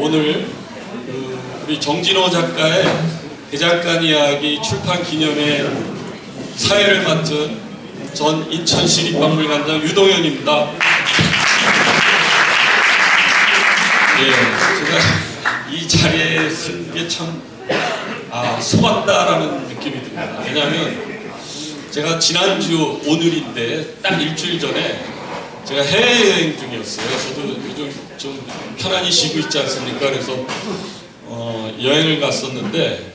오늘 우리 정진호 작가의 대장간 이야기 출판 기념회 사회를 맡은 전 인천시립박물관장 유동현입니다. 예, 제가 이 자리에 쓴 게 참 속았다라는 느낌이 듭니다. 왜냐하면 제가 지난주 오늘인데 딱 일주일 전에 제가 해외여행 중이었어요. 저도 요즘 좀 편안히 쉬고 있지 않습니까? 그래서 여행을 갔었는데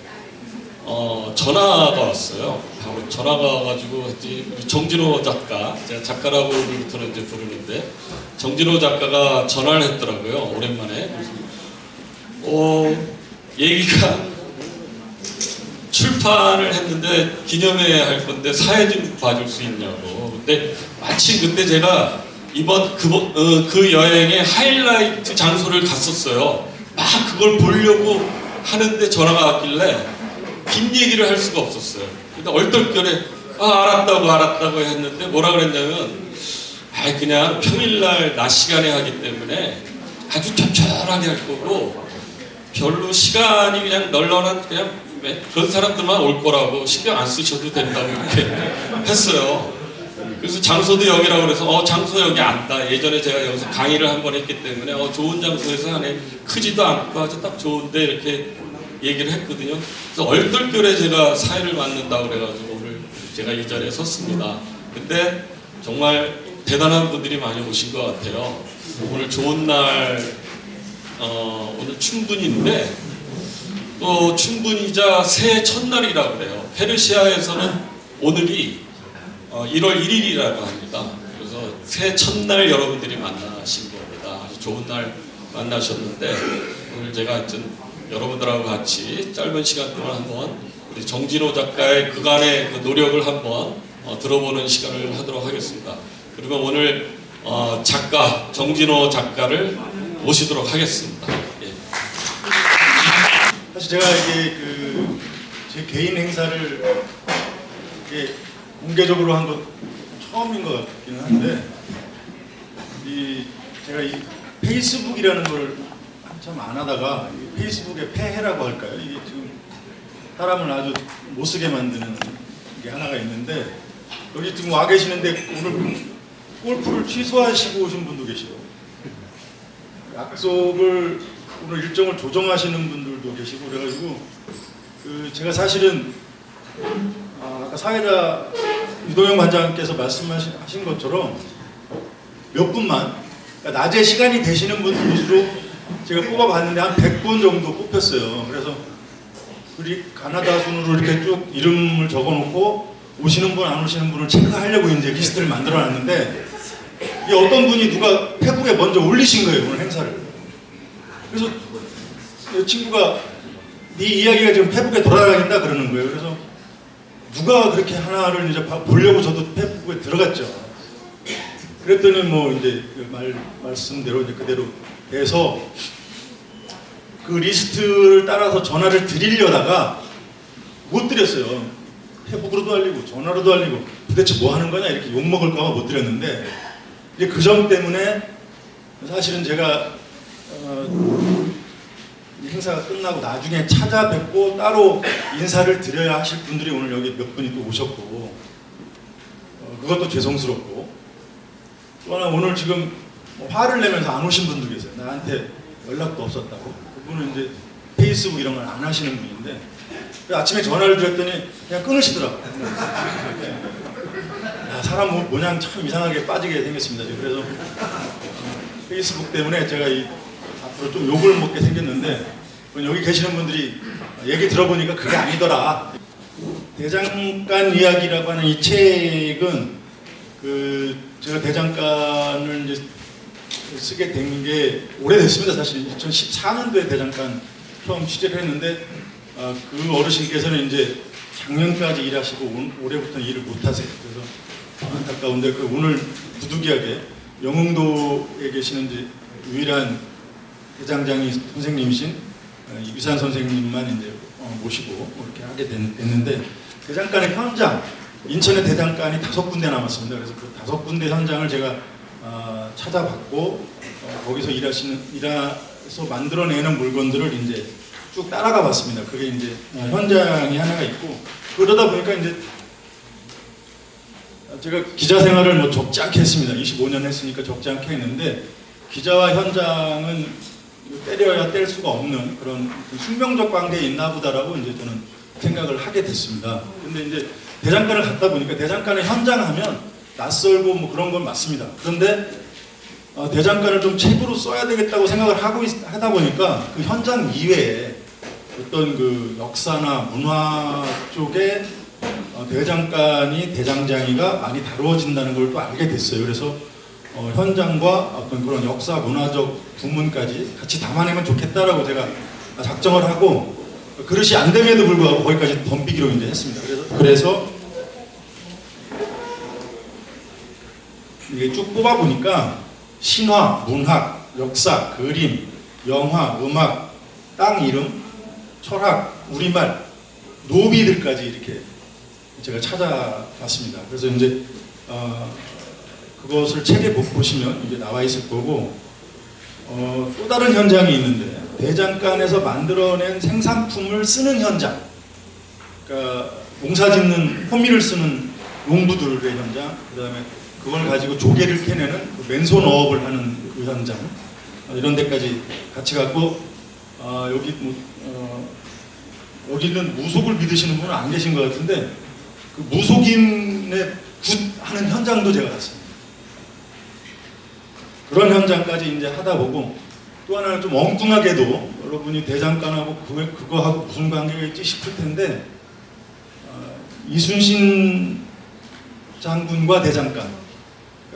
전화가 왔어요. 전화가 와가지고 우리 정진호 작가, 제가 작가라고 오늘부터는 이제 부르는데 정진호 작가가 전화를 했더라고요. 오랜만에. 얘기가 출판을 했는데 기념회 할 건데 사회 좀 봐줄 수 있냐고. 근데 마침 그때 제가 이번 그 여행의 하이라이트 장소를 갔었어요. 막 그걸 보려고 하는데 전화가 왔길래 긴 얘기를 할 수가 없었어요. 근데 얼떨결에 알았다고 했는데 뭐라 그랬냐면 그냥 평일날 낮 시간에 하기 때문에 아주 촘촘하게 할 거고 별로 시간이 그냥 널널한 그냥 그런 사람들만 올 거라고 신경 안 쓰셔도 된다고 이렇게 했어요. 그래서 장소도 여기라고 그래서 장소 여기 안다. 예전에 제가 여기서 강의를 한 번 했기 때문에 좋은 장소에서 하네. 크지도 않고 아주 딱 좋은데 이렇게 얘기를 했거든요. 그래서 얼떨결에 제가 사회를 맡는다고 그래가지고 오늘 제가 이 자리에 섰습니다. 근데 정말 대단한 분들이 많이 오신 것 같아요. 오늘 좋은 날 오늘 춘분인데 또 춘분이자 새해 첫날이라고 그래요. 페르시아에서는 오늘이 1월 1일이라고 합니다. 그래서 새해 첫날 여러분들이 만나신 겁니다. 아주 좋은 날 만나셨는데 오늘 제가 하여튼 여러분들하고 같이 짧은 시간 동안 한번 우리 정진호 작가의 그간의 그 노력을 한번 들어보는 시간을 하도록 하겠습니다. 그러면 오늘 작가 정진호 작가를 모시도록 하겠습니다. 예. 사실 제가 이게 제 개인 행사를 이렇게 공개적으로 한 건 처음인 것 같기는 한데 제가 이 페이스북이라는 걸 한참 안 하다가 페이스북의 폐해라고 할까요? 이게 지금 사람을 아주 못쓰게 만드는 게 하나가 있는데 여기 지금 와 계시는데 오늘 골프를 취소하시고 오신 분도 계시고 약속을 오늘 일정을 조정하시는 분들도 계시고 그래가지고 제가 사실은 아까 사회자 유동현 관장께서 말씀하신 것처럼 몇 분만 그러니까 낮에 시간이 되시는 분들 위주로 제가 뽑아봤는데 한 100분 정도 뽑혔어요. 그래서 우리 가나다 순으로 이렇게 쭉 이름을 적어놓고 오시는 분 안 오시는 분을 체크하려고 이제 리스트를 만들어놨는데 이 어떤 분이 누가 페북에 먼저 올리신 거예요, 오늘 행사를. 그래서 이 친구가 네 이야기가 지금 페북에 돌아다닌다 그러는 거예요. 그래서 누가 그렇게 하나를 이제 보려고 저도 페북에 들어갔죠. 그랬더니 뭐 이제 말씀대로 이제 그대로 해서 그 리스트를 따라서 전화를 드리려다가 못 드렸어요. 페북으로도 알리고 전화로도 알리고 도대체 뭐 하는 거냐 이렇게 욕먹을까 봐 못 드렸는데 이제 그 점 때문에 사실은 제가 이 행사가 끝나고 나중에 찾아뵙고 따로 인사를 드려야 하실 분들이 오늘 여기 몇 분이 또 오셨고 그것도 죄송스럽고 또 하나 오늘 지금 화를 내면서 안 오신 분도 계세요. 나한테 연락도 없었다고. 그분은 이제 페이스북 이런 걸 안 하시는 분인데 아침에 전화를 드렸더니 그냥 끊으시더라고요. 사람 모양 참 이상하게 빠지게 생겼습니다. 그래서 페이스북 때문에 제가 앞으로 좀 욕을 먹게 생겼는데 여기 계시는 분들이 얘기 들어보니까 그게 아니더라. 대장간 이야기라고 하는 이 책은 제가 대장간을 이제 쓰게 된 게 오래됐습니다. 사실 2014년도에 대장간 처음 취재를 했는데 그 어르신께서는 이제 작년까지 일하시고 올해부터는 일을 못 하세요. 그래서 안타까운데 오늘 부득이하게 영흥도에 계시는 이제 유일한 대장장이 선생님이신 이비산 선생님만 이제 모시고 이렇게 하게 됐는데 대장간의 현장 인천의 대장간이 5군데 남았습니다. 그래서 그 5군데 현장을 제가 찾아봤고 거기서 일하는 만들어내는 물건들을 이제 쭉 따라가 봤습니다. 그게 이제 현장이 하나가 있고, 그러다 보니까 이제 제가 기자 생활을 뭐 적지 않게 했습니다. 25년 했으니까 적지 않게 했는데, 기자와 현장은 때려야 뗄 수가 없는 그런 숙명적 관계에 있나 보다라고 이제 저는 생각을 하게 됐습니다. 근데 이제 대장간을 갔다 보니까 대장간의 현장 하면 낯설고 뭐 그런 건 맞습니다. 그런데 대장간을 좀 책으로 써야 되겠다고 생각을 하다 보니까 그 현장 이외에 어떤 그 역사나 문화 쪽에 대장간이 대장장이가 많이 다루어진다는 걸 또 알게 됐어요. 그래서 현장과 어떤 그런 역사 문화적 부문까지 같이 담아내면 좋겠다라고 제가 작정을 하고, 그릇이 안 됨에도 불구하고 거기까지 덤비기로 이제 했습니다. 그래서 이게 쭉 뽑아 보니까 신화, 문학, 역사, 그림, 영화, 음악, 땅 이름, 철학, 우리말, 노비들까지 이렇게 제가 찾아봤습니다. 그래서 이제 그것을 책에 보시면 이게 나와 있을 거고, 또 다른 현장이 있는데 대장간에서 만들어낸 생산품을 쓰는 현장, 그러니까 농사짓는 호미를 쓰는 농부들의 현장, 그 다음에 그걸 가지고 조개를 캐내는 그 맨손어업을 하는 그 현장, 이런 데까지 같이 갔고, 여기는 무속을 믿으시는 분은 안 계신 것 같은데, 그 무속인의 굿 하는 현장도 제가 갔습니다. 그런 현장까지 이제 하다 보고, 또 하나는 좀 엉뚱하게도 여러분이 대장간하고 그거하고 무슨 관계가 있지 싶을 텐데, 이순신 장군과 대장간,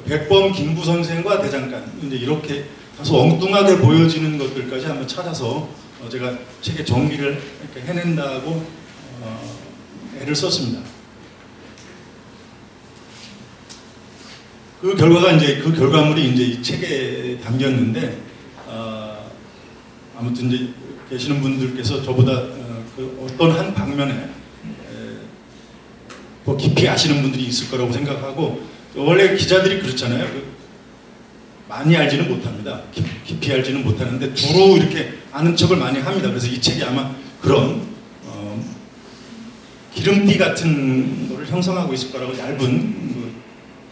백범 김부 선생과 대장간, 이제 이렇게 다소 엉뚱하게 보여지는 것들까지 한번 찾아서 제가 책에 정리를 이렇게 해낸다고 애를 썼습니다. 그 결과가 이제 그 결과물이 이제 이 책에 담겼는데, 아무튼 이제 계시는 분들께서 저보다 그 어떤 한 방면에 더 깊이 아시는 분들이 있을 거라고 생각하고, 원래 기자들이 그렇잖아요. 많이 알지는 못합니다. 깊이 알지는 못하는데 두루 이렇게 아는 척을 많이 합니다. 그래서 이 책이 아마 그런 기름띠 같은 거를 형성하고 있을 거라고, 얇은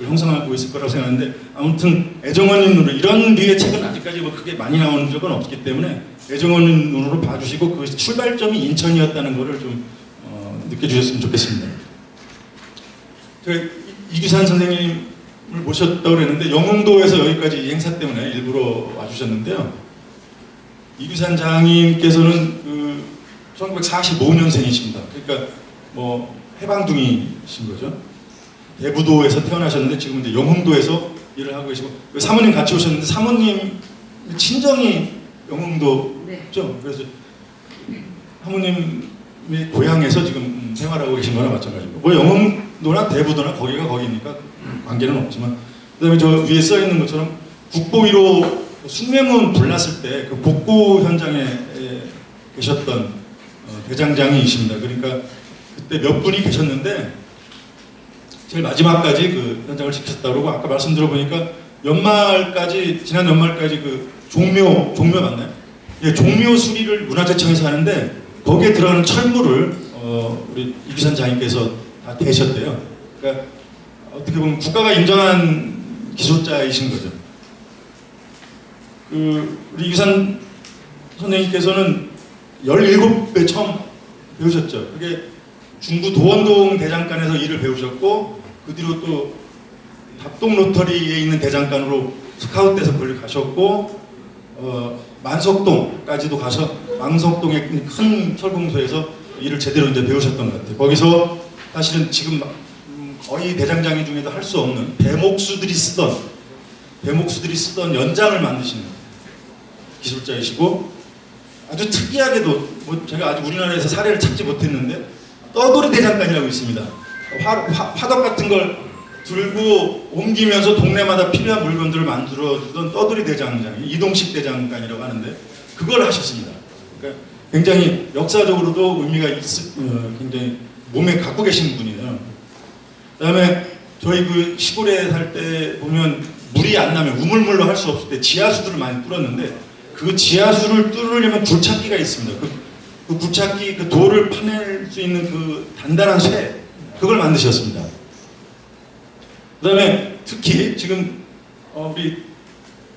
형성하고 있을 거라고 생각하는데, 아무튼 애정하는 눈으로, 이런 류의 책은 아직까지 뭐 크게 많이 나오는 적은 없기 때문에 애정하는 눈으로 봐주시고, 그 출발점이 인천이었다는 거를 좀 느껴주셨으면 좋겠습니다. 제가 이규산 선생님을 모셨다고 그랬는데, 영흥도에서 여기까지 이 행사 때문에 일부러 와주셨는데요. 이규산 장님께서는 그 1945년생이십니다. 그러니까 뭐 해방둥이신 거죠. 대부도에서 태어나셨는데 지금 이제 영흥도에서 일을 하고 계시고, 사모님 같이 오셨는데 사모님 친정이 영흥도죠. 네. 그래서 사모님의 고향에서 지금 생활하고 계신 거나 마찬가지고, 뭐 영흥도나 대부도나 거기가 거기니까 관계는 없지만, 그다음에 저 위에 써 있는 것처럼 국보 1호 숭례문 불났을 때 그 복구 현장에 계셨던 대장장이이십니다. 그러니까 그때 몇 분이 계셨는데 제일 마지막까지 그 현장을 지켰다고 그러고, 아까 말씀 들어보니까 연말까지, 지난 연말까지 그 종묘 맞나요? 예, 종묘 수리를 문화재청에서 하는데 거기에 들어가는 철물을 우리 이규산 장님께서 다 대셨대요. 그러니까 어떻게 보면 국가가 인정한 기술자이신 거죠. 우리 이규산 선생님께서는 17배 처음 배우셨죠. 그게 중구 도원동 대장간에서 일을 배우셨고, 그 뒤로 또 답동 로터리에 있는 대장간으로 스카웃돼서 거기 가셨고, 만석동까지도 가서 만석동의 큰 철공소에서 일을 제대로 이제 배우셨던 것 같아요. 거기서 사실은 지금 거의 대장장이 중에도 할 수 없는 대목수들이 쓰던 연장을 만드시는 기술자이시고, 아주 특이하게도 뭐 제가 아직 우리나라에서 사례를 찾지 못했는데 떠돌이 대장간이라고 있습니다. 화덕 같은 걸 들고 옮기면서 동네마다 필요한 물건들을 만들어주던 떠돌이 대장장이, 이동식 대장간이라고 하는데 그걸 하셨습니다. 그러니까 굉장히 역사적으로도 의미가 굉장히 몸에 갖고 계신 분이에요. 그다음에 저희 그 시골에 살 때 보면 물이 안 나면 우물물로 할 수 없을 때 지하수들을 많이 뚫었는데, 그 지하수를 뚫으려면 굴착기가 있습니다. 그 굴착기 그 돌을 파낼 수 있는 그 단단한 쇠 그걸 만드셨습니다. 그다음에 특히 지금 우리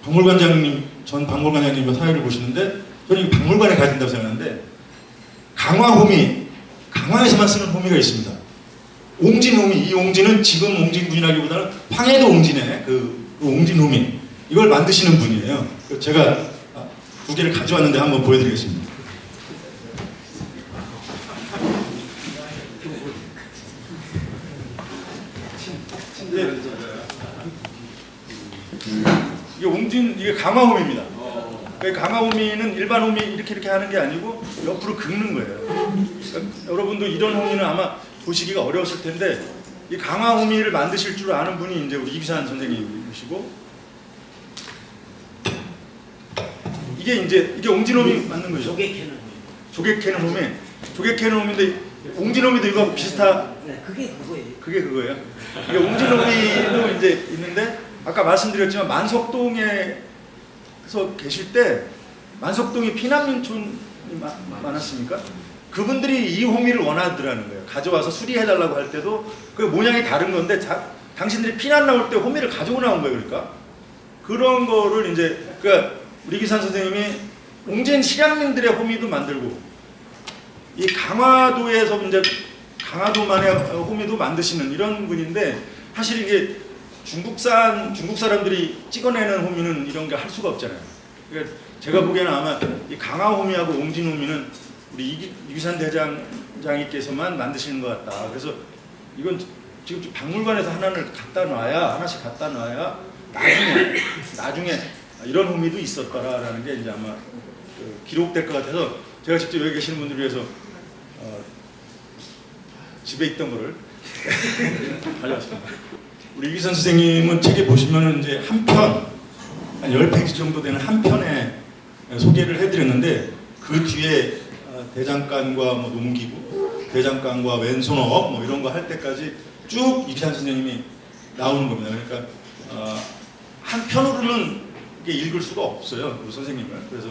박물관장님 전 박물관장님의 사회를 보시는데 저는 이 박물관에 가야 된다고 생각하는데 강화호미 강화에서만 쓰는 호미가 있습니다. 옹진호미 이 옹진은 지금 옹진군이라기보다는 황해도 옹진의 그 옹진호미 이걸 만드시는 분이에요. 제가 2개를 가져왔는데 한번 보여드리겠습니다. 이게 강화호미입니다. 강화호미는 일반 호미 이렇게 하는 게 아니고 옆으로 긁는 거예요. 그러니까 여러분도 이런 호미는 아마 보시기가 어려웠을 텐데 이 강화호미를 만드실 줄 아는 분이 이제 우리 이규산 선생님이시고 이게 옹진호미 맞는 거죠? 조개 캐는 호미. 조개 캐는 호미인데 옹진호미도 이거 비슷한. 네, 그게 그거예요. 그게 그거예요. 이게 옹진호미도 이제 있는데 아까 말씀드렸지만 만석동에서 계실 때 만석동이 피난민촌이 많았습니까? 그분들이 이 호미를 원하더라는 거예요. 가져와서 수리해달라고 할 때도 그 모양이 다른 건데 당신들이 피난 나올 때 호미를 가지고 나온 거예요. 그러니까 그런 거를 이제 그러니까 우리 이규산 선생님이 옹진 실향민들의 호미도 만들고 이 강화도에서 이제 강화도만의 호미도 만드시는 이런 분인데 사실 이게 중국 사람들이 찍어내는 호미는 이런 게 할 수가 없잖아요. 그러니까 제가 보기에는 아마 이 강화호미하고 옹진호미는 우리 이규산 대장장님께서만 만드시는 것 같다. 그래서 이건 지금 박물관에서 하나씩 갖다 놔야 나중에 이런 호미도 있었다라는 게 이제 아마 기록될 것 같아서 제가 직접 여기 계시는 분들을 위해서 집에 있던 거를 가져왔습니다. 우리 이규산 선생님은 책에 보시면은 이제 한 10페이지 정도 되는 한 편에 소개를 해드렸는데 그 뒤에 대장간과 뭐 농기구, 대장간과 왼손업 뭐 이런 거 할 때까지 쭉 이규산 선생님이 나오는 겁니다. 그러니까 한 편으로는 이게 읽을 수가 없어요. 우리 선생님을. 그래서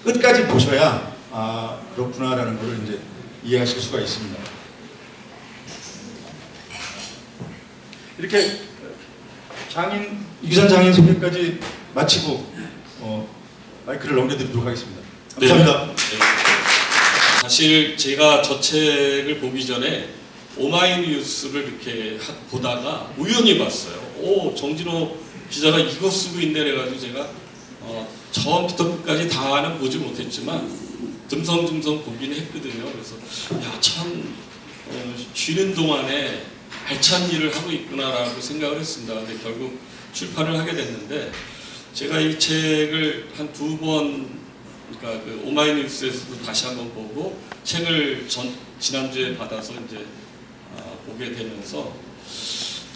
끝까지 보셔야 그렇구나라는 걸 이제 이해하실 수가 있습니다. 이렇게 이규산 장인 소개까지 마치고 마이크를 넘겨드리도록 하겠습니다. 감사합니다. 네. 사실 제가 저 책을 보기 전에 오마이뉴스를 이렇게 보다가 우연히 봤어요. 정진호 기자가 이거 쓰고 있네 그래가지고 제가 처음부터 끝까지 다는 보지 못했지만 듬성듬성 보긴 했거든요. 그래서 참 쉬는 동안에 알찬 일을 하고 있구나라고 생각을 했습니다. 근데 결국 출판을 하게 됐는데 제가 이 책을 한 2번 그러니까 그 오마이뉴스에서도 다시 한번 보고 책을 지난주에 받아서 이제 보게 되면서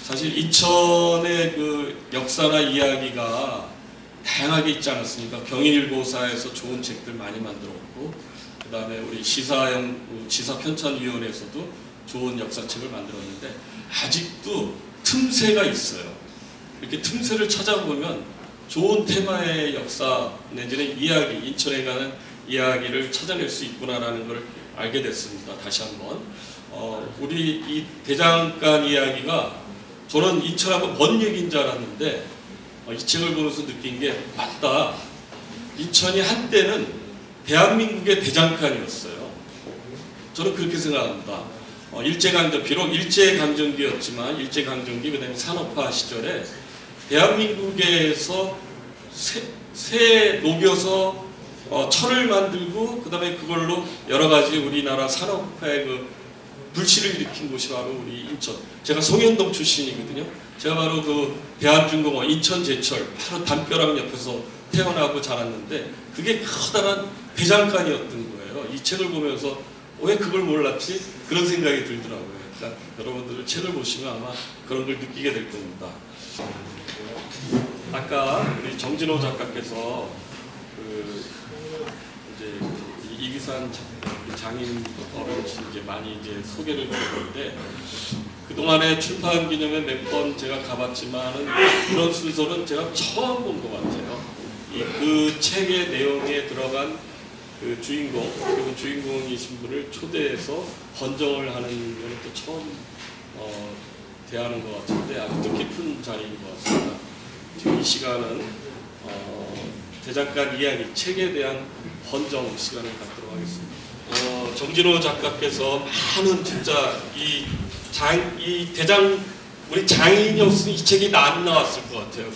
사실 인천의 그 역사나 이야기가 다양하게 있지 않았습니까? 경인일보사에서 좋은 책들 많이 만들었고 그 다음에 우리 시사편찬위원회에서도 좋은 역사책을 만들었는데 아직도 틈새가 있어요. 이렇게 틈새를 찾아보면 좋은 테마의 역사 내지는 이야기, 인천에 가는 이야기를 찾아낼 수 있구나라는 걸 알게 됐습니다. 다시 한번 우리 이 대장간 이야기가 저는 인천하고 먼 얘기인 줄 알았는데 이 책을 보면서 느낀 게 맞다. 인천이 한때는 대한민국의 대장간이었어요. 저는 그렇게 생각합니다. 일제강점 비록 일제강점기였지만 일제강점기 그다음에 산업화 시절에 대한민국에서 새 녹여서 철을 만들고 그다음에 그걸로 여러 가지 우리나라 산업화의 그 불씨를 일으킨 곳이 바로 우리 인천. 제가 송현동 출신이거든요. 제가 바로 그 대한중공업 인천제철 바로 담벼락 옆에서 태어나고 자랐는데 그게 커다란 대장간이었던 거예요. 이 책을 보면서 왜 그걸 몰랐지? 그런 생각이 들더라고요. 그러니까 여러분들 책을 보시면 아마 그런 걸 느끼게 될 겁니다. 아까 우리 정진호 작가께서 이제 이규산 장인 어른신 이제 많이 이제 소개를 드렸는데 그 동안에 출판 기념회 몇 번 제가 가봤지만은 그런 순서는 제가 처음 본 것 같아요. 그 책의 내용에 들어간 그 주인공 그리고 주인공이신 분을 초대해서 번정을 하는 거는 또 처음 대하는 것 같은데 아주 뜻깊은 자리인 것 같습니다. 지금 이 시간은 대장간 이야기 책에 대한 번정 시간을 갖도록 하겠습니다. 정진호 작가께서 많은 진짜 이 대장 우리 장인이 없으면 이 책이 안 나왔을 것 같아요.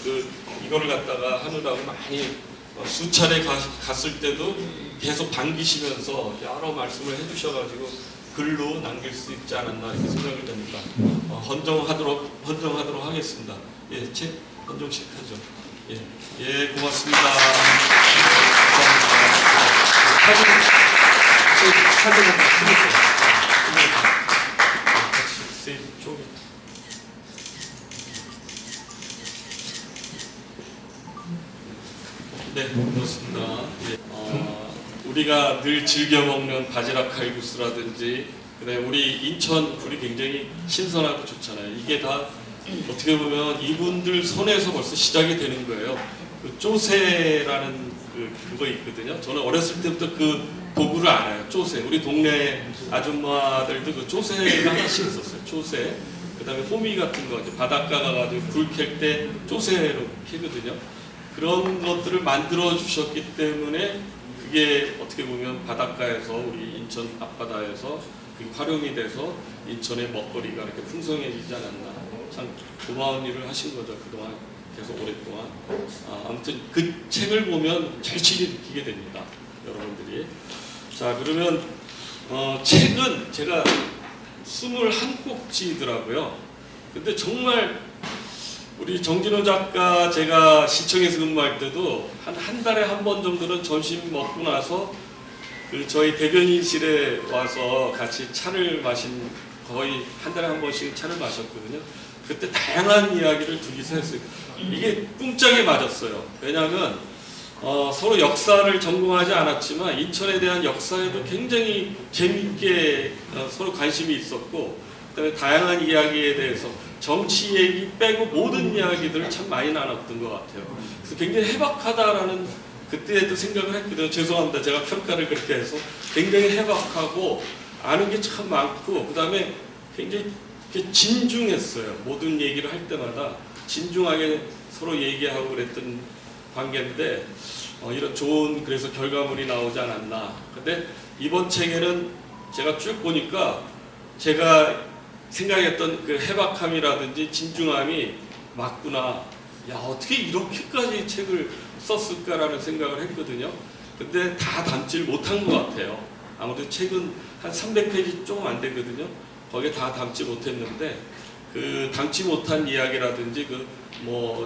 이거를 갖다가 하느라고 많이 수차례 갔을 때도 계속 반기시면서 여러 말씀을 해주셔가지고 글로 남길 수 있지 않았나 이렇게 생각이 됩니다. 헌정하도록 하겠습니다. 예, 책 헌정식 하죠. 예, 고맙습니다. 사진 한번 찍으세요. 네, 그렇습니다. 예. 우리가 늘 즐겨 먹는 바지락 칼국수라든지, 그다음에 우리 인천 굴이 굉장히 신선하고 좋잖아요. 이게 다 어떻게 보면 이분들 손에서 벌써 시작이 되는 거예요. 그 쪼새라는 그거 있거든요. 저는 어렸을 때부터 그 도구를 알아요. 쪼새. 우리 동네 아줌마들도 그 쪼새가 하나씩 있었어요. 쪼새. 그다음에 호미 같은 거 바닷가 가가지고 굴 캘 때 쪼새로 캐거든요. 그런 것들을 만들어 주셨기 때문에 그게 어떻게 보면 바닷가에서 우리 인천 앞바다에서 활용이 돼서 인천의 먹거리가 이렇게 풍성해지지 않았나. 참 고마운 일을 하신 거죠. 그동안 계속 오랫동안. 아무튼 그 책을 보면 절실히 느끼게 됩니다. 여러분들이. 자, 그러면 책은 제가 21꼭지더라고요. 근데 정말 우리 정진호 작가 제가 시청에서 근무할 때도 한 달에 한 번 정도는 점심 먹고 나서 저희 대변인실에 와서 같이 차를 거의 한 달에 한 번씩 차를 마셨거든요. 그때 다양한 이야기를 둘이서 했어요. 이게 꿍짝이 맞았어요. 왜냐하면 서로 역사를 전공하지 않았지만 인천에 대한 역사에도 굉장히 재미있게 서로 관심이 있었고, 그다음에 다양한 이야기에 대해서 정치 얘기 빼고 모든 이야기들을 참 많이 나눴던 것 같아요. 그래서 굉장히 해박하다라는 그때도 생각을 했거든요. 죄송합니다. 제가 평가를 그렇게 해서 굉장히 해박하고 아는 게 참 많고, 그다음에 굉장히 진중했어요. 모든 얘기를 할 때마다 진중하게 서로 얘기하고 그랬던 관계인데 이런 좋은 그래서 결과물이 나오지 않았나. 근데 이번 책에는 제가 쭉 보니까 제가 생각했던 그 해박함이라든지 진중함이 맞구나. 야, 어떻게 이렇게까지 책을 썼을까라는 생각을 했거든요. 근데 다 담질 못한 것 같아요. 아무래도 책은 한 300페이지 조금 안 되거든요. 거기에 다 담지 못했는데 그 담지 못한 이야기라든지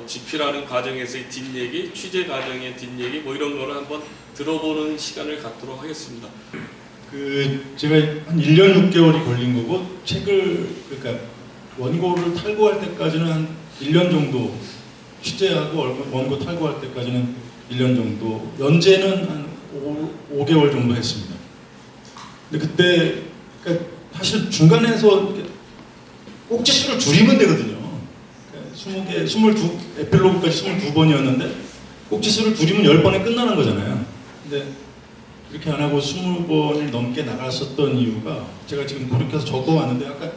집필하는 과정에서의 뒷얘기, 취재 과정의 뒷얘기 이런 거를 한번 들어보는 시간을 갖도록 하겠습니다. 제가 한 1년 6개월이 걸린 거고, 그러니까 원고를 탈고할 때까지는 한 1년 정도, 취재하고 원고 탈고할 때까지는 1년 정도, 연재는 한 5개월 정도 했습니다. 근데 그때, 그러니까 사실 중간에서 꼭지수를 줄이면 되거든요. 그러니까 22, 에필로그까지 22번이었는데, 꼭지수를 줄이면 10번에 끝나는 거잖아요. 근데 그렇게 안 하고 20번을 넘게 나갔었던 이유가 제가 지금 돌이켜서 적어왔는데 약간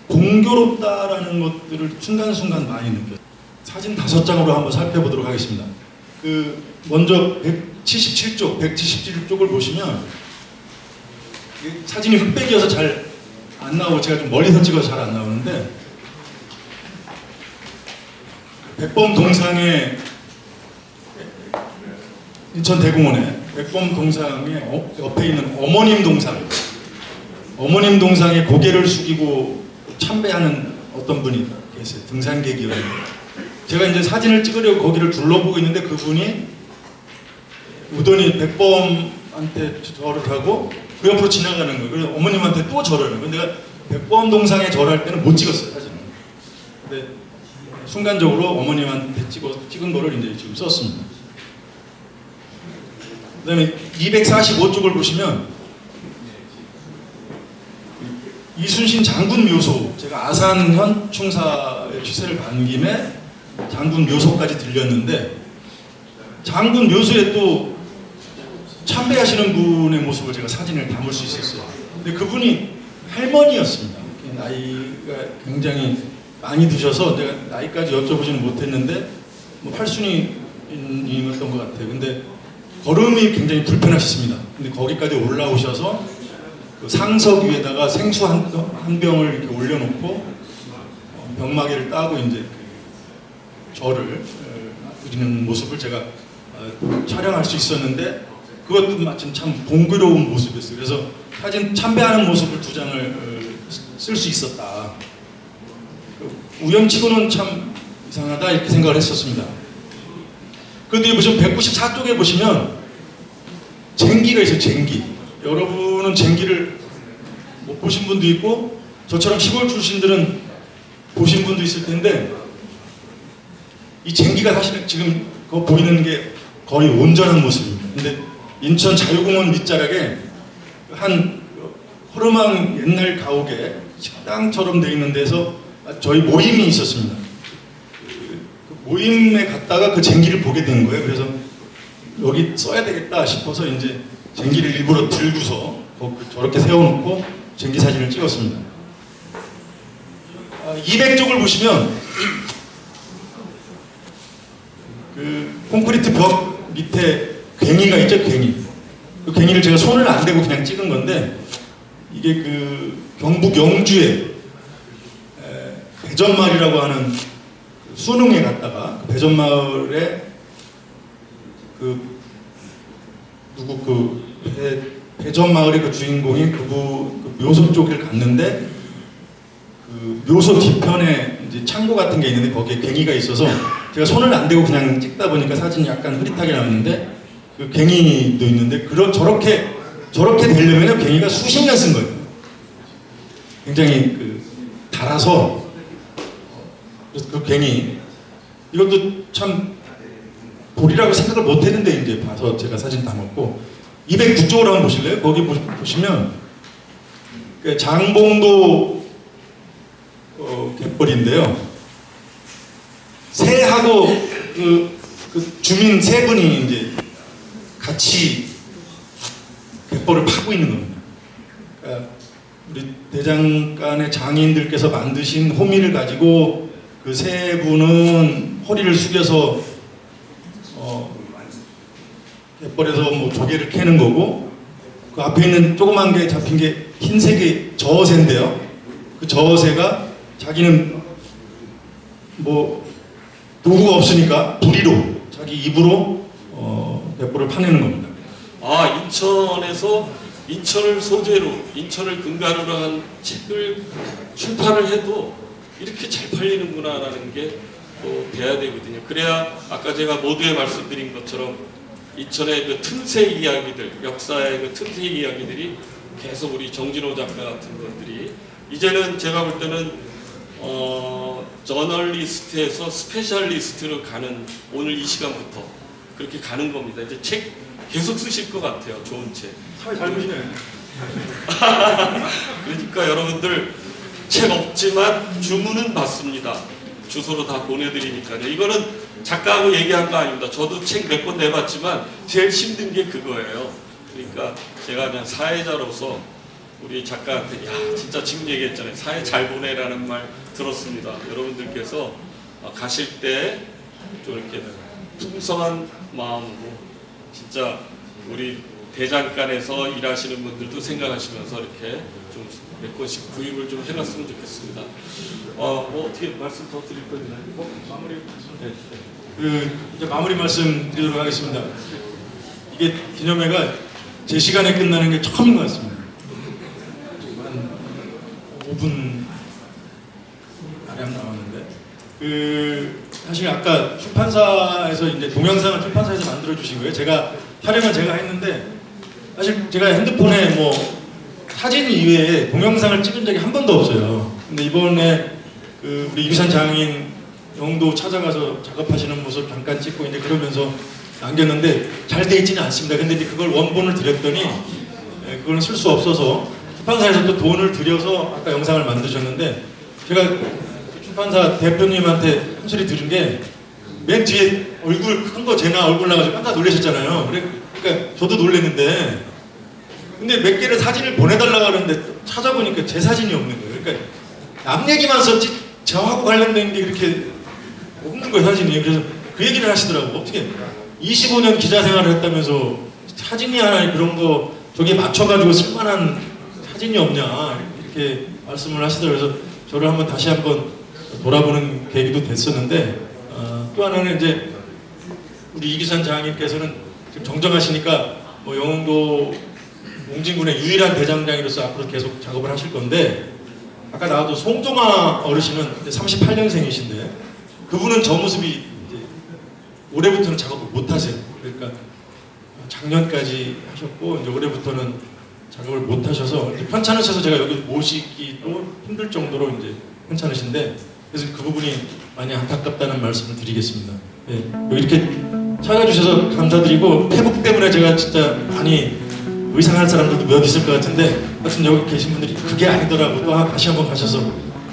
공교롭다라는 것들을 순간순간 많이 느꼈어요. 사진 5장으로 한번 살펴보도록 하겠습니다. 먼저 177쪽을 보시면 사진이 흑백이어서 잘 안 나오고 제가 좀 멀리서 찍어서 잘 안 나오는데, 백범 동상에 인천 대공원에 백범 동상의 옆에 있는 어머님 동상에 고개를 숙이고 참배하는 어떤 분이 계세요. 등산객이었는데 제가 이제 사진을 찍으려고 거기를 둘러보고 있는데 그분이 우연히 백범한테 절을 하고 그 옆으로 지나가는 거예요. 그래서 어머님한테 또 절을 해요. 내가 백범 동상에 절할 때는 못 찍었어요, 사진을. 근데 순간적으로 어머님한테 찍은 거를 이제 지금 썼습니다. 그 다음에 245쪽을 보시면 이순신 장군 묘소, 제가 아산현 충사의 취세를 간 김에 장군 묘소까지 들렸는데 장군 묘소에 또 참배하시는 분의 모습을 제가 사진을 담을 수 있었어요. 근데 그분이 할머니였습니다. 나이가 굉장히 많이 드셔서 내가 나이까지 여쭤보지는 못했는데 뭐 팔순이었던 것 같아요. 근데 걸음이 굉장히 불편하셨습니다. 근데 거기까지 올라오셔서 그 상석 위에다가 생수 한 병을 이렇게 올려놓고 병마개를 따고 이제 절을 드리는 모습을 제가 촬영할 수 있었는데 그것도 마침 참 공교로운 모습이었어요. 그래서 사진 참배하는 모습을 2장을 쓸 수 있었다. 우연치고는 참 이상하다 이렇게 생각을 했었습니다. 그런데 보시면 194쪽에 보시면 쟁기가 있어요. 쟁기. 여러분은 쟁기를 못 보신 분도 있고 저처럼 시골 출신들은 보신 분도 있을 텐데 이 쟁기가 사실은 지금 그거 보이는 게 거의 온전한 모습입니다. 근데 인천 자유공원 밑자락에 한 허름한 옛날 가옥에 식당처럼 되어 있는 데서 저희 모임이 있었습니다. 그 모임에 갔다가 그 쟁기를 보게 된 거예요. 그래서 여기 써야 되겠다 싶어서 이제 쟁기를 일부러 들고서 저렇게 세워놓고 쟁기 사진을 찍었습니다. 200쪽을 보시면 그 콘크리트 벽 밑에 괭이가 있죠, 괭이. 그 괭이를 제가 손을 안 대고 그냥 찍은 건데 이게 그 경북 영주에 배전마을이라고 하는 수능에 갔다가 그 배전마을에 배전마을의 그 주인공이 그 묘소 쪽을 갔는데 그 묘소 뒤편에 이제 창고 같은 게 있는데 거기에 괭이가 있어서 제가 손을 안 대고 그냥 찍다 보니까 사진이 약간 흐릿하게 나왔는데 그 괭이도 있는데 저렇게 되려면 괭이가 수십 년 쓴 거예요. 굉장히 달아서 그 괭이 이것도 참 돌이라고 생각을 못했는데 이제 봐서 제가 사진 담았고 209쪽으로 한번 보실래요? 거기 보시면 그 장봉도 갯벌인데요. 새하고 그 주민 3분이 이제 같이 갯벌을 파고 있는 겁니다. 그러니까 우리 대장간의 장인들께서 만드신 호미를 가지고 그 3분은 허리를 숙여서 갯벌에서 뭐 조개를 캐는 거고 그 앞에 있는 조그만 게 잡힌 게 흰색의 저어새인데요. 그 저어새가 자기는 뭐 도구가 없으니까 부리로 자기 입으로 갯벌을 파내는 겁니다. 아, 인천에서 인천을 소재로, 인천을 근간으로 한 책을 출판을 해도 이렇게 잘 팔리는구나라는 게 또 돼야 되거든요. 그래야 아까 제가 모두에 말씀드린 것처럼 인천의 그 틈새 이야기들, 역사의 그 틈새 이야기들이 계속 우리 정진호 작가 같은 분들이 이제는 제가 볼 때는 저널리스트에서 스페셜리스트로 가는 오늘 이 시간부터 그렇게 가는 겁니다. 이제 책 계속 쓰실 것 같아요. 좋은 책. 잘 보시네요. 그러니까 여러분들 책 없지만 주문은 받습니다. 주소로 다 보내드리니까요. 이거는 작가하고 얘기한 거 아닙니다. 저도 책 몇 권 내봤지만 제일 힘든 게 그거예요. 그러니까 제가 그냥 사회자로서 우리 작가한테 야 진짜 지금 얘기했잖아요. 사회 잘 보내라는 말 들었습니다. 여러분들께서 가실 때 좀 이렇게 풍성한 마음으로 진짜 우리 대장간에서 일하시는 분들도 생각하시면서 이렇게 좀 몇 권씩 구입을 좀 해놨으면 좋겠습니다. 뭐 어떻게 말씀 더 드릴 거 있나요? 마무리. 네. 이제 마무리 말씀 드리도록 하겠습니다. 이게 기념회가 제 시간에 끝나는 게 처음인 것 같습니다. 한 5분 가량 남았는데 사실 아까 출판사에서 이제 동영상을 출판사에서 만들어 주신 거예요. 촬영은 제가 했는데 사실 제가 핸드폰에 뭐 사진 이외에 동영상을 찍은 적이 한 번도 없어요. 근데 이번에 우리 유산 장인 영도 찾아가서 작업하시는 모습 잠깐 찍고 이제 그러면서 남겼는데 잘 돼 있지는 않습니다. 근데 이제 그걸 원본을 드렸더니 그거는 쓸 수 없어서 출판사에서 또 돈을 들여서 아까 영상을 만드셨는데 제가 출판사 대표님한테 한 소리 들은 게 맨 뒤에 얼굴 큰 거 제가 얼굴 나가지고 깜짝 놀라셨잖아요. 그러니까 저도 놀랐는데 근데 몇 개를 사진을 보내달라고 하는데 찾아보니까 제 사진이 없는 거예요. 그러니까 남 얘기만 썼지 저하고 관련된 게 그렇게 없는 거예요, 사진이. 그래서 그 얘기를 하시더라고. 어떻게 25년 기자 생활을 했다면서 사진이 하나 그런 거 저기에 맞춰가지고 쓸만한 사진이 없냐 이렇게 말씀을 하시더라고요. 그래서 저를 다시 한번 돌아보는 계기도 됐었는데 또 하나는 이제 우리 이기산 장님께서는 지금 정정하시니까 뭐 영흥도 웅진군의 유일한 대장장이로서 앞으로 계속 작업을 하실 건데 아까 나와도 송종아 어르신은 38년생이신데 그분은 저 모습이 이제 올해부터는 작업을 못 하세요. 그러니까 작년까지 하셨고 이제 올해부터는 작업을 못 하셔서 이제 편찮으셔서 제가 여기 모시기도 힘들 정도로 이제 편찮으신데 그래서 그 부분이 많이 안타깝다는 말씀을 드리겠습니다. 예, 이렇게 찾아주셔서 감사드리고 태국 때문에 제가 진짜 많이 의상할 사람들도 몇 있을 것 같은데 하여튼 여기 계신 분들이 그게 아니더라고 또 다시 한번 가셔서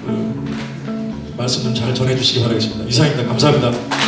그 말씀 좀 잘 전해주시기 바라겠습니다. 이상입니다. 감사합니다.